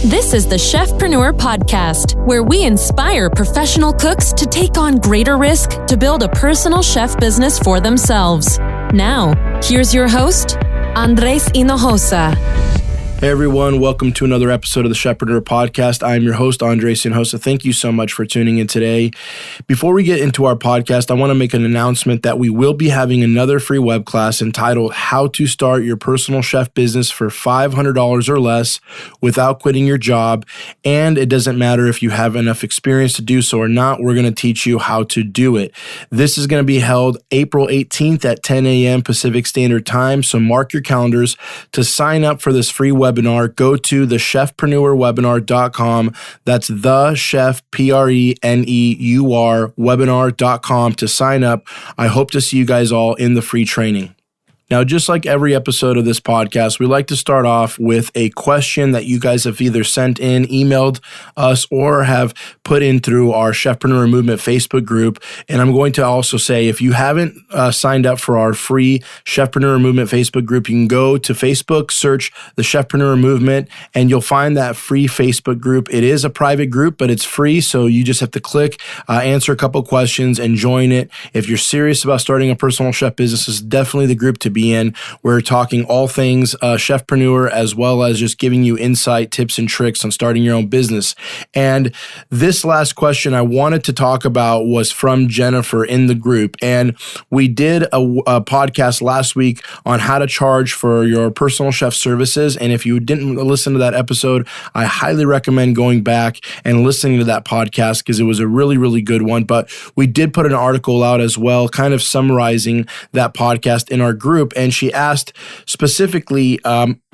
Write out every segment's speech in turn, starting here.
This is the Chefpreneur Podcast, where we inspire professional cooks to take on greater risk to build a personal chef business for themselves. Now, here's your host, Andres Hinojosa. Hey everyone, welcome to another episode of the Chefpreneur Podcast. I'm your host, Andres Hinojosa. Thank you so much for tuning in today. Before we get into our podcast, I want to make an announcement that we will be having another free web class entitled How to Start Your Personal Chef Business for $500 or Less Without Quitting Your Job. And it doesn't matter if you have enough experience to do so or not, we're going to teach you how to do it. This is going to be held April 18th at 10 a.m. Pacific Standard Time, so mark your calendars. To sign up for this free webinar, go to the chefpreneurwebinar.com. That's the chef, P-R-E-N-E-U-R, webinar.com to sign up. I hope to see you guys all in the free training. Now, just like every episode of this podcast, we like to start off with a question that you guys have either sent in, emailed us, or have put in through our Chefpreneur Movement Facebook group. And I'm going to also say, if you haven't signed up for our free Chefpreneur Movement Facebook group, you can go to Facebook, search the Chefpreneur Movement, and you'll find that free Facebook group. It is a private group, but it's free, so you just have to click, answer a couple questions, and join it. If you're serious about starting a personal chef business, it's definitely the group to be in. We're talking all things chefpreneur, as well as just giving you insight, tips, and tricks on starting your own business. And this last question I wanted to talk about was from Jennifer in the group. And we did a podcast last week on how to charge for your personal chef services. And if you didn't listen to that episode, I highly recommend going back and listening to that podcast because it was a really, really good one. But we did put an article out as well, kind of summarizing that podcast in our group. And she asked specifically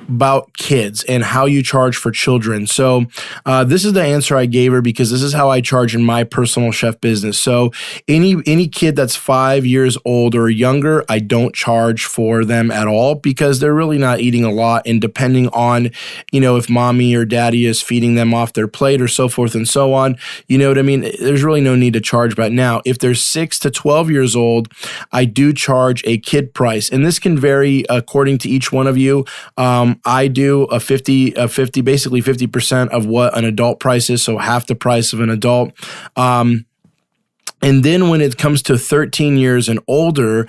about kids and how you charge for children. So this is the answer I gave her because this is how I charge in my personal chef business. So any kid that's 5 years old or younger, I don't charge for them at all because they're really not eating a lot. And depending on, if mommy or daddy is feeding them off their plate or so forth and so on, you know what I mean? There's really no need to charge. But now, if they're 6 to 12 years old, I do charge a kid price. And this can vary according to each one of you. I do a 50, basically 50% of what an adult price is, so half the price of an adult. And then when it comes to 13 years and older,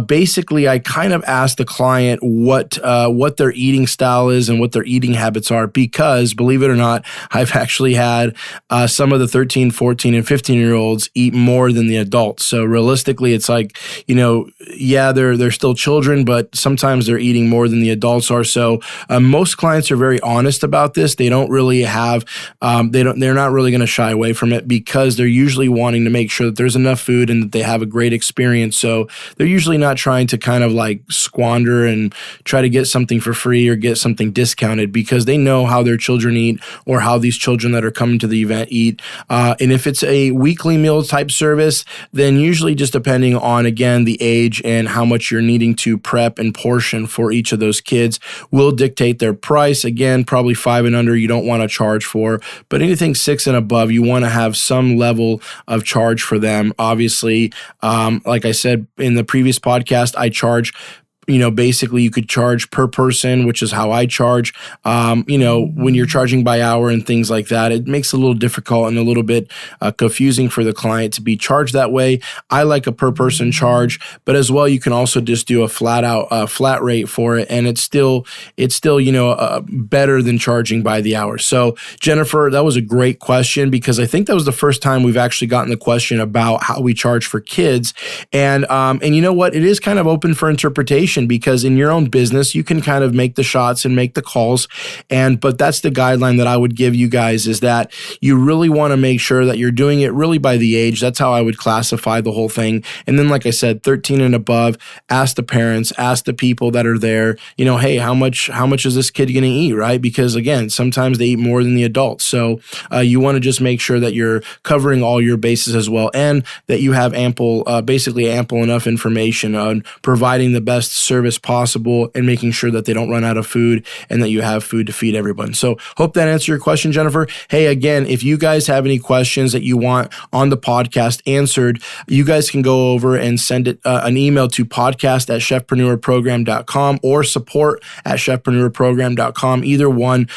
basically I kind of ask the client what their eating style is and what their eating habits are because, believe it or not, I've actually had some of the 13, 14, and 15-year-olds eat more than the adults. So realistically, it's like, they're still children, but sometimes they're eating more than the adults are. So most clients are very honest about this. They don't really have, they're not really going to shy away from it because they're usually wanting to make sure that there's enough food and that they have a great experience. So they're usually not trying to kind of like squander and try to get something for free or get something discounted because they know how their children eat or how these children that are coming to the event eat. And if it's a weekly meal type service, then usually just depending on, again, the age and how much you're needing to prep and portion for each of those kids will dictate their price. Again, probably 5 and under you don't want to charge for, but anything 6 and above, you want to have some level of charge for them. Obviously, like I said in the previous podcast, I charge, basically you could charge per person, which is how I charge. When you're charging by hour and things like that, it makes it a little difficult and a little bit confusing for the client to be charged that way. I like a per person charge, but as well, you can also just do a flat rate for it. And it's still, better than charging by the hour. So Jennifer, that was a great question because I think that was the first time we've actually gotten the question about how we charge for kids. And you know what? It is kind of open for interpretation because in your own business, you can kind of make the shots and make the calls. But that's the guideline that I would give you guys is that you really want to make sure that you're doing it really by the age. That's how I would classify the whole thing. And then, like I said, 13 and above, ask the parents, ask the people that are there, hey, how much is this kid going to eat, right? Because again, sometimes they eat more than the adults. So you want to just make sure that you're covering all your bases as well and that you have ample enough information on providing the best service possible and making sure that they don't run out of food and that you have food to feed everyone. So hope that answered your question, Jennifer. Hey, again, if you guys have any questions that you want on the podcast answered, you guys can go over and send it an email to podcast@chefpreneurprogram.com or support@chefpreneurprogram.com. Either one,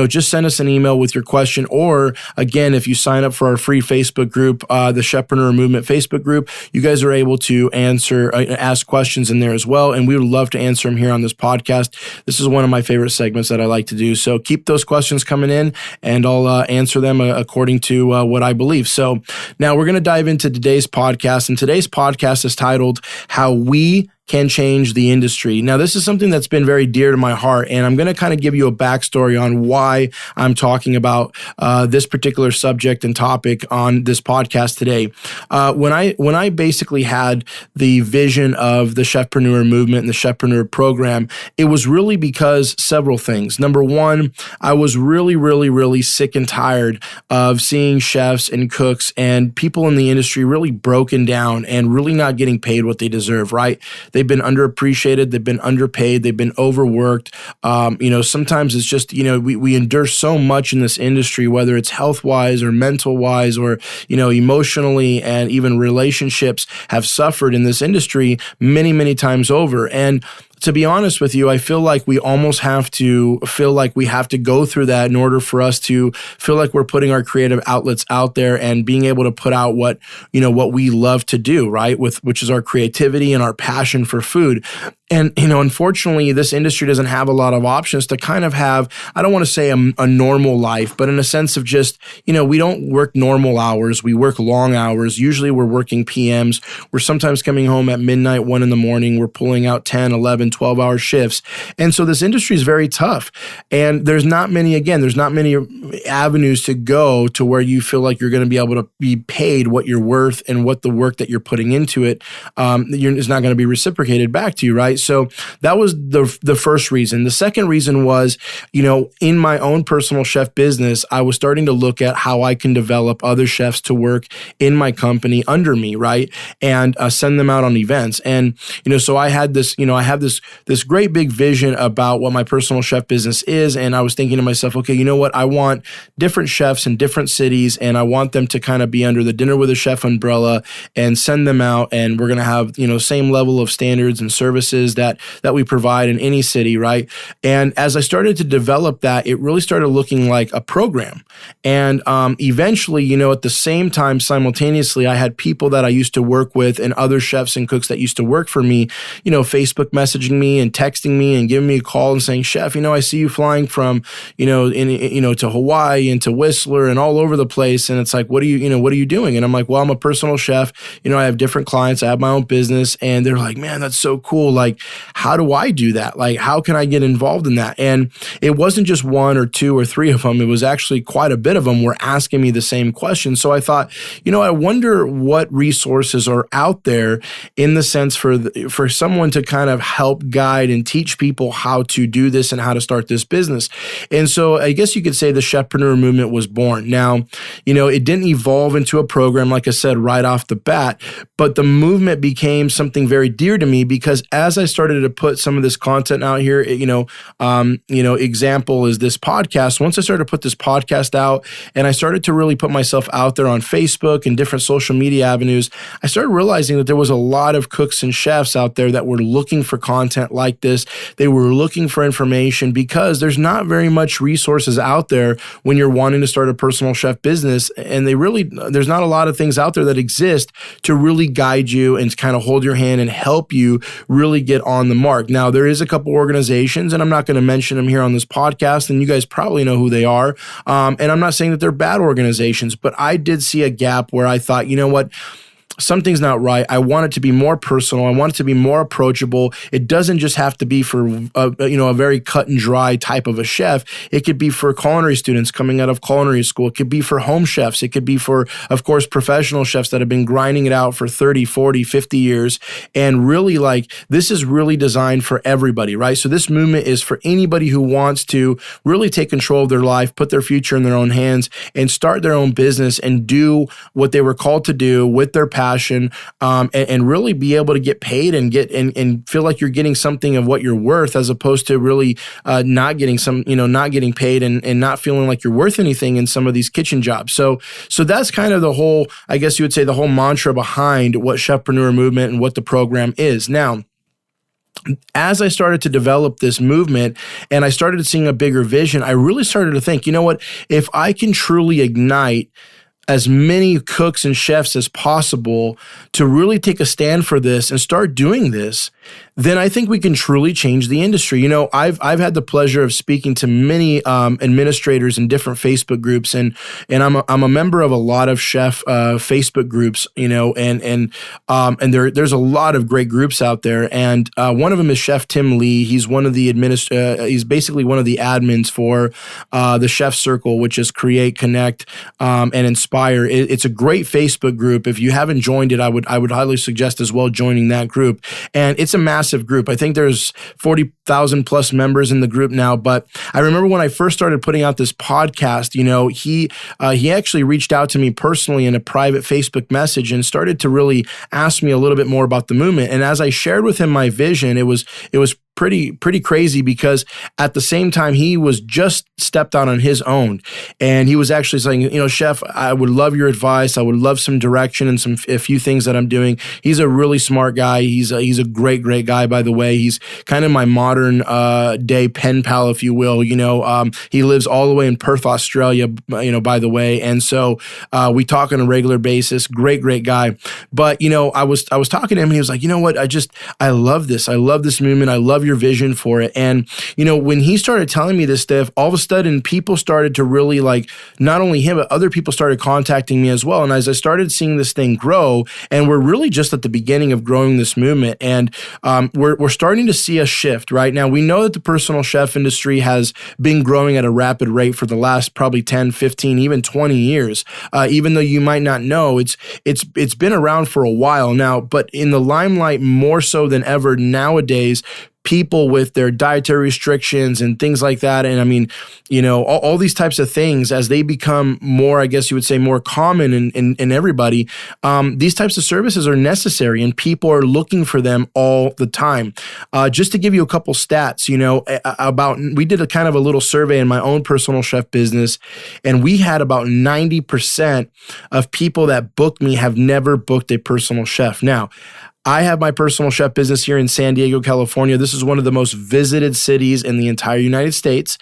just send us an email with your question. Or again, if you sign up for our free Facebook group, the Chefpreneur Movement Facebook group, you guys are able to ask questions in there as well. And we would love to answer them here on this podcast. This is one of my favorite segments that I like to do. So keep those questions coming in and I'll answer them according to what I believe. So now we're going to dive into today's podcast. And today's podcast is titled How We Can Change the Industry. Now, this is something that's been very dear to my heart, and I'm going to kind of give you a backstory on why I'm talking about this particular subject and topic on this podcast today. When I basically had the vision of the Chefpreneur Movement and the Chefpreneur Program, it was really because several things. Number one, I was really, really, really sick and tired of seeing chefs and cooks and people in the industry really broken down and really not getting paid what they deserve, right? They've been underappreciated. They've been underpaid. They've been overworked. Sometimes it's just, we endure so much in this industry, whether it's health-wise or mental-wise or, emotionally, and even relationships have suffered in this industry many, many times over. And to be honest with you, I feel like we almost have to go through that in order for us to feel like we're putting our creative outlets out there and being able to put out what we love to do, right? Which is our creativity and our passion for food. And, unfortunately, this industry doesn't have a lot of options to kind of have, I don't want to say a normal life, but in a sense of just, we don't work normal hours. We work long hours. Usually we're working PMs. We're sometimes coming home at midnight, 1 a.m. We're pulling out 10, 11, 12-hour shifts. And so this industry is very tough. And there's not many avenues to go to where you feel like you're going to be able to be paid what you're worth and what the work that you're putting into it is not going to be reciprocated back to you, right? So that was the first reason. The second reason was, in my own personal chef business, I was starting to look at how I can develop other chefs to work in my company under me, right? And send them out on events. And, so I had this, this great big vision about what my personal chef business is. And I was thinking to myself, okay, you know what? I want different chefs in different cities, and I want them to kind of be under the Dinner with a Chef umbrella and send them out. And we're going to have, same level of standards and services that we provide in any city, right? And as I started to develop that, it really started looking like a program. And eventually, at the same time, simultaneously, I had people that I used to work with and other chefs and cooks that used to work for me, Facebook messaging me and texting me and giving me a call and saying, Chef, I see you flying from, to Hawaii and to Whistler and all over the place. And it's like, what are you doing? And I'm like, well, I'm a personal chef. I have different clients. I have my own business. And they're like, man, that's so cool. Like, how do I do that? Like, how can I get involved in that? And it wasn't just one or two or three of them. It was actually quite a bit of them were asking me the same question. So I thought, I wonder what resources are out there in the sense for someone to kind of help guide and teach people how to do this and how to start this business. And so I guess you could say the Chefpreneur Movement was born. Now, it didn't evolve into a program, like I said, right off the bat, but the movement became something very dear to me because as I started to put some of this content out here, example is this podcast. Once I started to put this podcast out and I started to really put myself out there on Facebook and different social media avenues, I started realizing that there was a lot of cooks and chefs out there that were looking for content like this. They were looking for information because there's not very much resources out there when you're wanting to start a personal chef business. And there's not a lot of things out there that exist to really guide you and kind of hold your hand and help you really get on the mark. Now, there is a couple organizations, and I'm not going to mention them here on this podcast, and you guys probably know who they are. And I'm not saying that they're bad organizations, but I did see a gap where I thought, you know what? Something's not right. I want it to be more personal. I want it to be more approachable. It doesn't just have to be for a very cut and dry type of a chef. It could be for culinary students coming out of culinary school. It could be for home chefs. It could be for, of course, professional chefs that have been grinding it out for 30, 40, 50 years. And really, this is really designed for everybody, right? So this movement is for anybody who wants to really take control of their life, put their future in their own hands, and start their own business and do what they were called to do with their passion passion, and really be able to get paid and and feel like you're getting something of what you're worth, as opposed to really not getting paid and not feeling like you're worth anything in some of these kitchen jobs. So that's kind of the whole, I guess you would say, the whole mantra behind what Chefpreneur Movement and what the program is. Now, as I started to develop this movement and I started seeing a bigger vision, I really started to think, you know what, if I can truly ignite as many cooks and chefs as possible to really take a stand for this and start doing this, then I think we can truly change the industry. You know, I've had the pleasure of speaking to many administrators in different Facebook groups, and I'm a member of a lot of chef Facebook groups. You know, and there's a lot of great groups out there, and one of them is Chef Tim Lee. He's one of the he's basically one of the admins for the Chef Circle, which is Create, Connect, and Inspire. It's a great Facebook group. If you haven't joined it, I would highly suggest as well joining that group. And it's a massive group. I think there's 40,000 plus members in the group now. But I remember when I first started putting out this podcast, you know, he actually reached out to me personally in a private Facebook message and started to really ask me a little bit more about the movement. And as I shared with him my vision, it was pretty crazy, because at the same time he was just stepped out on his own, and he was actually saying, you know, Chef, I would love your advice. I would love some direction and a few things that I'm doing. He's a really smart guy. He's a great guy, by the way. He's kind of my modern day pen pal, if you will. You know, he lives all the way in Perth, Australia, you know, by the way. And so we talk on a regular basis. Great guy. But, you know, I was talking to him and he was like, you know what? I love this. I love this movement. I love your vision for it. And, you know, when he started telling me this stuff, all of a sudden people started to really, like, not only him, but other people started contacting me as well. And as I started seeing this thing grow, and we're really just at the beginning of growing this movement, and we're starting to see a shift right now. We know that the personal chef industry has been growing at a rapid rate for the last probably 10, 15, even 20 years. Even though you might not know, it's been around for a while now, but in the limelight more so than ever nowadays. People with their dietary restrictions and things like that. And I mean, you know, all these types of things, as they become more, I guess you would say, more common in everybody, these types of services are necessary and people are looking for them all the time. Just to give you a couple stats, you know, we did a kind of a little survey in my own personal chef business, and we had about 90% of people that book me have never booked a personal chef. Now, I have my personal chef business here in San Diego, California. This is one of the most visited cities in the entire United States.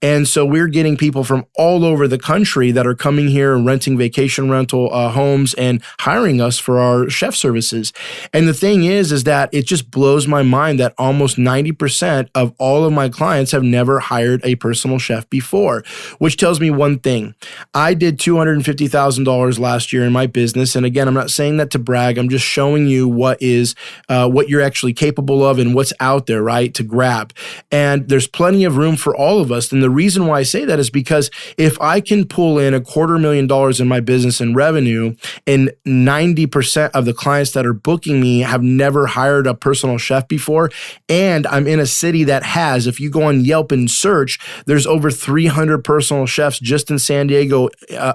And so we're getting people from all over the country that are coming here and renting vacation rental homes and hiring us for our chef services. And the thing is that it just blows my mind that almost 90% of all of my clients have never hired a personal chef before, which tells me one thing. I did $250,000 last year in my business. And again, I'm not saying that to brag. I'm just showing you what you're actually capable of and what's out there, right, to grab. And there's plenty of room for all of us. And the reason why I say that is because if I can pull in $250,000 in my business in revenue, and 90% of the clients that are booking me have never hired a personal chef before, and I'm in a city that has, if you go on Yelp and search, there's over 300 personal chefs just in San Diego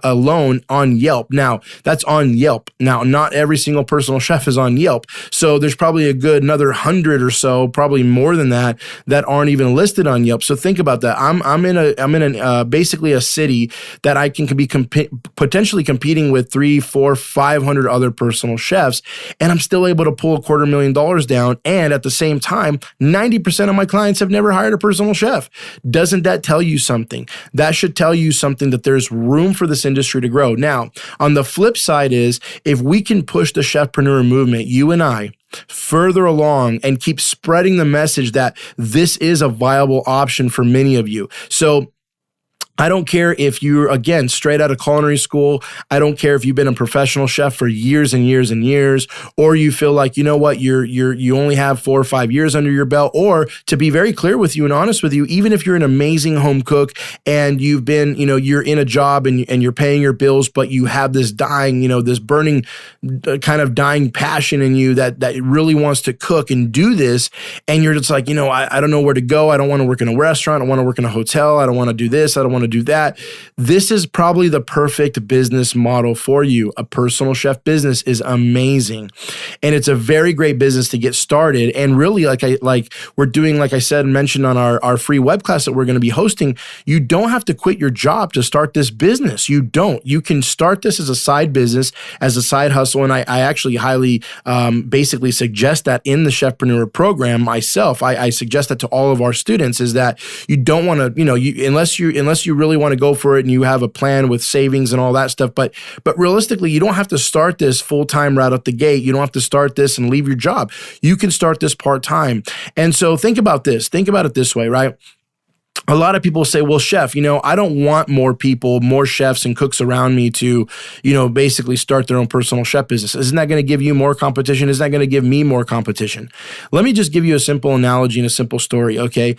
alone on Yelp. Now, that's on Yelp. Now, not every single personal chef is on Yelp. So there's probably a good another 100 or so, probably more than that aren't even listed on Yelp. So think about that. I'm in basically a city that I can be potentially competing with 300, 400, 500 other personal chefs, and I'm still able to pull $250,000 down. And at the same time, 90% of my clients have never hired a personal chef. Doesn't that tell you something? That should tell you something, that there's room for this industry to grow. Now, on the flip side is, if we can push the Chefpreneur movement, you and I, further along and keep spreading the message that this is a viable option for many of you. So I don't care if you're, again, straight out of culinary school. I don't care if you've been a professional chef for years and years and years, or you feel like, you know what, you only have 4 or 5 years under your belt. Or, to be very clear with you and honest with you, even if you're an amazing home cook and you've been, you know, you're in a job and you're paying your bills, but you have this dying, you know, this burning kind of dying passion in you that really wants to cook and do this, and you're just like, you know, I don't know where to go. I don't want to work in a restaurant. I want to work in a hotel. I don't want to do this. I don't want to to do that. This is probably the perfect business model for you. A personal chef business is amazing. And it's a very great business to get started. And really, like we're doing, like I said, mentioned on our free web class that we're going to be hosting, you don't have to quit your job to start this business. You don't. You can start this as a side business, as a side hustle. And I actually highly basically suggest that in the Chefpreneur program myself. I suggest that to all of our students, is that you don't want to, unless you really want to go for it and you have a plan with savings and all that stuff. But realistically, you don't have to start this full-time right out the gate. You don't have to start this and leave your job. You can start this part-time. And so think about this. Think about it this way, right? A lot of people say, well, chef, I don't want more people, more chefs and cooks around me to, basically start their own personal chef business. Isn't that going to give you more competition? Isn't that going to give me more competition? Let me just give you a simple analogy and a simple story, okay?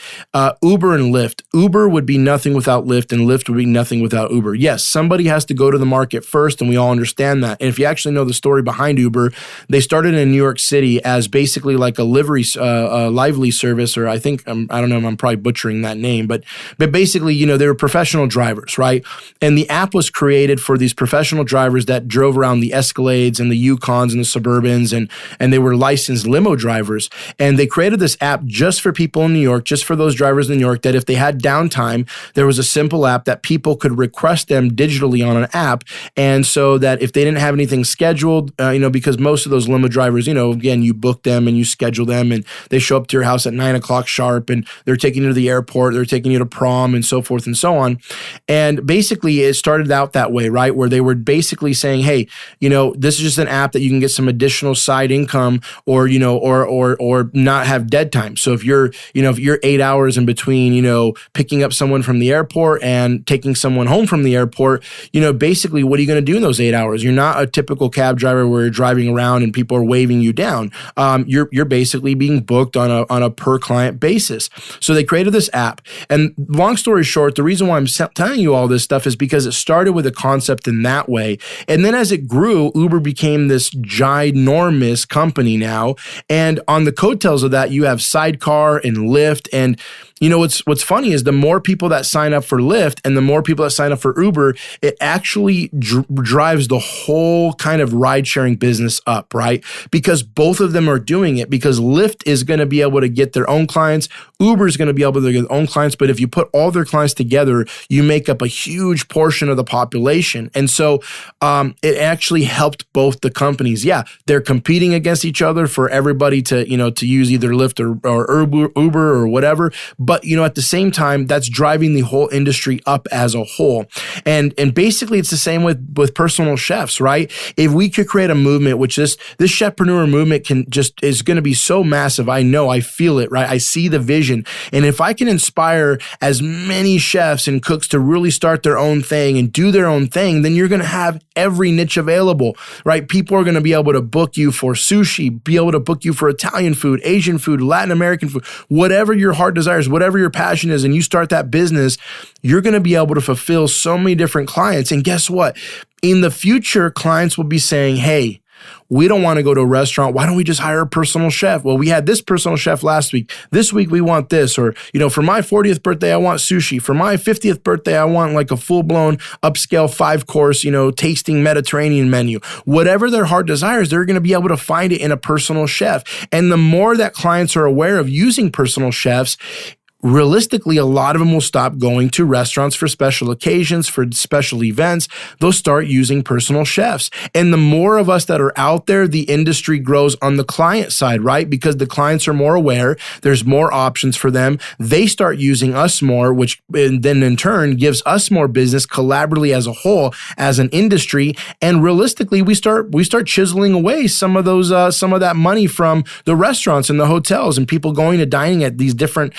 Uber and Lyft. Uber would be nothing without Lyft, and Lyft would be nothing without Uber. Yes, somebody has to go to the market first, and we all understand that. And if you actually know the story behind Uber, they started in New York City as basically like a lively service, or I think, I don't know, I'm probably butchering that name, but basically, they were professional drivers, right? And the app was created for these professional drivers that drove around the Escalades and the Yukons and the Suburbans, and they were licensed limo drivers. And they created this app just for people in New York, just for those drivers in New York, that if they had downtime, there was a simple app that people could request them digitally on an app. And so that if they didn't have anything scheduled, because most of those limo drivers, again, you book them and you schedule them, and they show up to your house at 9:00 sharp, and they're taking you to the airport, they're taking you to prom, and so forth and so on. And basically it started out that way, right? Where they were basically saying, hey, this is just an app that you can get some additional side income, or not have dead time. So if you're 8 hours in between, picking up someone from the airport and taking someone home from the airport, basically what are you going to do in those 8 hours? You're not a typical cab driver where you're driving around and people are waving you down. You're basically being booked on a per client basis. So they created this app. And long story short, the reason why I'm telling you all this stuff is because it started with a concept in that way. And then as it grew, Uber became this ginormous company now. And on the coattails of that, you have Sidecar and Lyft. And what's funny is the more people that sign up for Lyft and the more people that sign up for Uber, it actually drives the whole kind of ride-sharing business up, right? Because both of them are doing it, because Lyft is going to be able to get their own clients. Uber is going to be able to get their own clients. But if you put all their clients together, you make up a huge portion of the population. And so it actually helped both the companies. Yeah, they're competing against each other for everybody to use either Lyft or Uber or whatever. But, at the same time, that's driving the whole industry up as a whole. And basically, it's the same with personal chefs, right? If we could create a movement, which this Chefpreneur movement is going to be so massive. I know, I feel it, right? I see the vision. And if I can inspire as many chefs and cooks to really start their own thing and do their own thing, then you're going to have every niche available, right? People are going to be able to book you for sushi, be able to book you for Italian food, Asian food, Latin American food, whatever your heart desires, whatever your passion is, and you start that business, you're going to be able to fulfill so many different clients. And guess what? In the future, clients will be saying, hey, we don't want to go to a restaurant. Why don't we just hire a personal chef? Well, we had this personal chef last week. This week we want this. Or, for my 40th birthday, I want sushi. For my 50th birthday, I want like a full-blown upscale 5-course, tasting Mediterranean menu. Whatever their heart desires, they're going to be able to find it in a personal chef. And the more that clients are aware of using personal chefs, realistically, a lot of them will stop going to restaurants for special occasions, for special events. They'll start using personal chefs. And the more of us that are out there, the industry grows on the client side, right? Because the clients are more aware. There's more options for them. They start using us more, which then in turn gives us more business collaboratively as a whole, as an industry. And realistically, we start chiseling away some of that money from the restaurants and the hotels and people going to dining at these different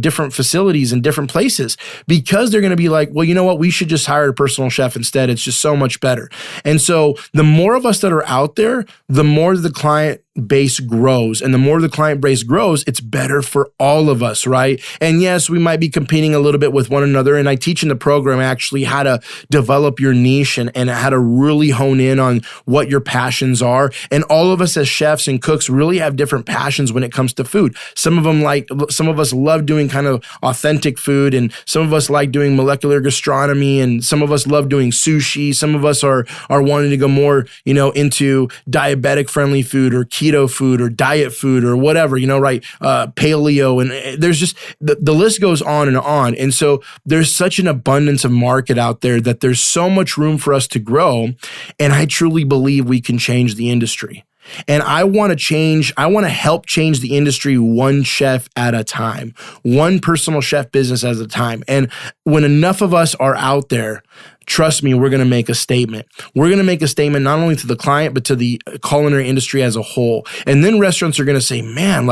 facilities and different places, because they're going to be like, well, you know what? We should just hire a personal chef instead. It's just so much better. And so the more of us that are out there, the more the client base grows. And the more the client base grows, it's better for all of us, right? And yes, we might be competing a little bit with one another. And I teach in the program actually how to develop your niche and how to really hone in on what your passions are. And all of us as chefs and cooks really have different passions when it comes to food. Some of us love doing kind of authentic food, and some of us like doing molecular gastronomy, and some of us love doing sushi. Some of us are wanting to go more, into diabetic friendly food or keto food or diet food or whatever, right? Paleo. And there's just, the list goes on and on. And so there's such an abundance of market out there that there's so much room for us to grow. And I truly believe we can change the industry. And I want to help change the industry one chef at a time, one personal chef business at a time. And when enough of us are out there, trust me, we're going to make a statement. We're going to make a statement not only to the client, but to the culinary industry as a whole. And then restaurants are going to say, man,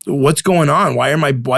what's going on? Why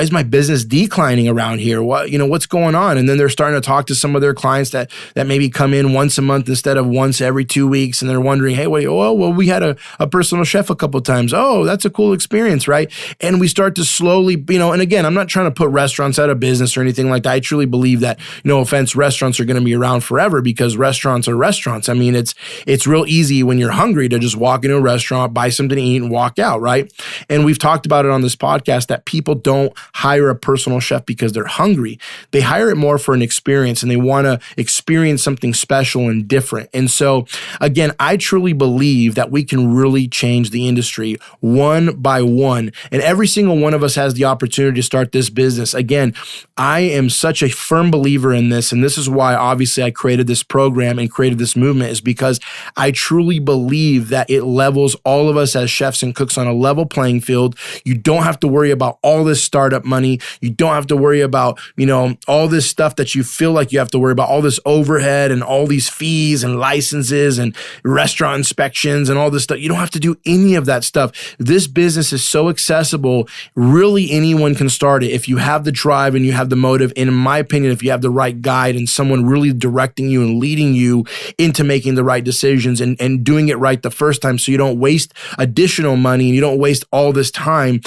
is my business declining around here? What's going on? And then they're starting to talk to some of their clients that maybe come in once a month instead of once every 2 weeks. And they're wondering, hey, we had a personal chef a couple of times. Oh, that's a cool experience, right? And we start to slowly, and again, I'm not trying to put restaurants out of business or anything like that. I truly believe that, no offense, restaurants are going to be around forever because restaurants are restaurants. I mean, it's real easy when you're hungry to just walk into a restaurant, buy something to eat and walk out, right? And we've talked about it on this podcast that people don't hire a personal chef because they're hungry. They hire it more for an experience, and they want to experience something special and different. And so again, I truly believe that we can really change the industry one by one. And every single one of us has the opportunity to start this business. Again, I am such a firm believer in this. And this is why obviously I created this program and created this movement, is because I truly believe that it levels all of us as chefs and cooks on a level playing field. You don't have to worry about all this startup money. You don't have to worry about, all this stuff that you feel like you have to worry about, all this overhead and all these fees and licenses and restaurant inspections and all this stuff. You don't have to do any of that stuff. This business is so accessible. Really, anyone can start it if you have the drive and you have the motive. And in my opinion, if you have the right guide and someone really directing you and leading you into making the right decisions and doing it right the first time, so you don't waste additional money and you don't waste all this time.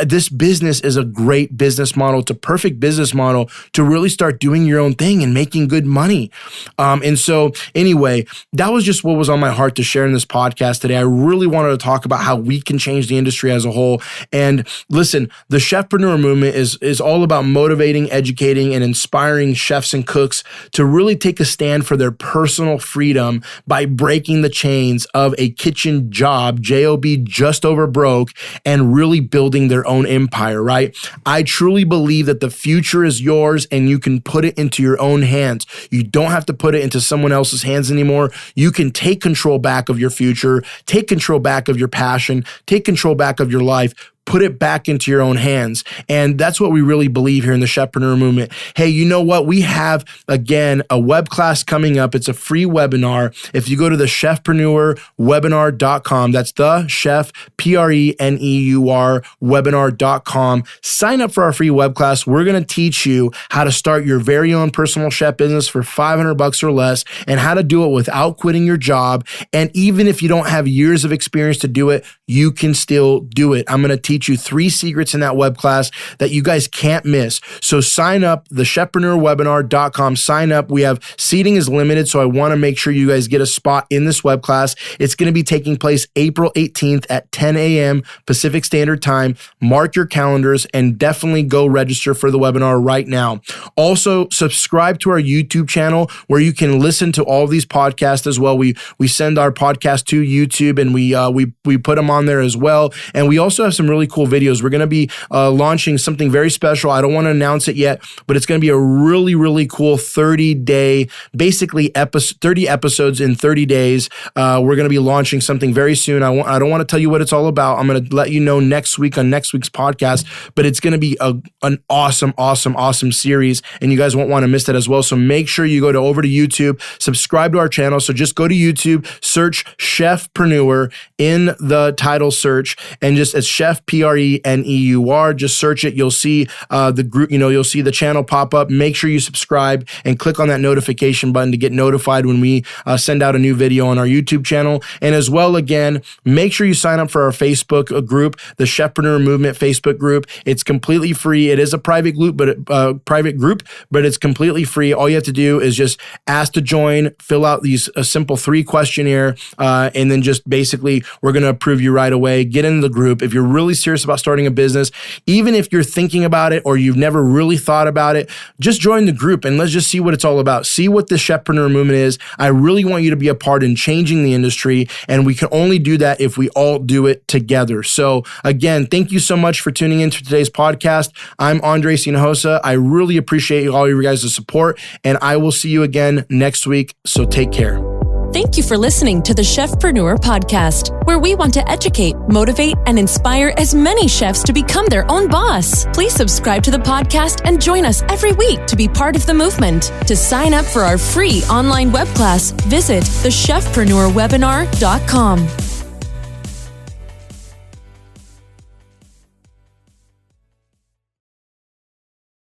This business is a great business model. It's a perfect business model to really start doing your own thing and making good money. And so anyway, that was just what was on my heart to share in this podcast today. I really wanted to talk about how we can change the industry as a whole. And listen, the Chefpreneur Movement is all about motivating, educating, and inspiring chefs and cooks to really take a stand for their personal freedom by breaking the chains of a kitchen job, J.O.B, just over broke, and really building their own empire, right? I truly believe that the future is yours and you can put it into your own hands. You don't have to put it into someone else's hands anymore. You can take control back of your future, take control back of your passion, take control back of your life. Put it back into your own hands. And that's what we really believe here in the Chefpreneur Movement. Hey, you know what? We have, again, a web class coming up. It's a free webinar. If you go to the chefpreneurwebinar.com, that's the chef, Preneur, webinar.com, sign up for our free web class. We're going to teach you how to start your very own personal chef business for $500 or less and how to do it without quitting your job. And even if you don't have years of experience to do it, you can still do it. I'm going to teach you 3 secrets in that web class that you guys can't miss. So sign up, the chefpreneurwebinar.com, sign up. We have seating is limited, so I want to make sure you guys get a spot in this web class. It's going to be taking place April 18th at 10 a.m. Pacific Standard Time. Mark your calendars and definitely go register for the webinar right now. Also, subscribe to our YouTube channel where you can listen to all these podcasts as well. We send our podcast to YouTube and we put them on there as well. And we also have some really cool videos. We're going to be launching something very special. I don't want to announce it yet, but it's going to be a really, really cool 30-day, basically 30 episodes in 30 days. We're going to be launching something very soon. I don't want to tell you what it's all about. I'm going to let you know next week on next week's podcast, but it's going to be an awesome series, and you guys won't want to miss that as well. So make sure you go over to YouTube, subscribe to our channel. So just go to YouTube, search Chefpreneur in the title search, and just as Chef, Chefpreneur. Just search it. You'll see the group, you'll see the channel pop up. Make sure you subscribe and click on that notification button to get notified when we send out a new video on our YouTube channel. And as well, again, make sure you sign up for our Facebook group, the Chefpreneur Movement Facebook group. It's completely free. It is a private group, but it's completely free. All you have to do is just ask to join, fill out a simple 3 questionnaire, and then just basically we're going to approve you right away. Get into the group. If you're really serious about starting a business, even if you're thinking about it or you've never really thought about it, just join the group and let's just see what it's all about. See what the Chefpreneur Movement is. I really want you to be a part in changing the industry, and we can only do that if we all do it together. So again, thank you so much for tuning into today's podcast. I'm Andres Hinojosa. I really appreciate all of you guys' support, and I will see you again next week. So take care. Thank you for listening to the Chefpreneur Podcast, where we want to educate, motivate, and inspire as many chefs to become their own boss. Please subscribe to the podcast and join us every week to be part of the movement. To sign up for our free online web class, visit thechefpreneurwebinar.com.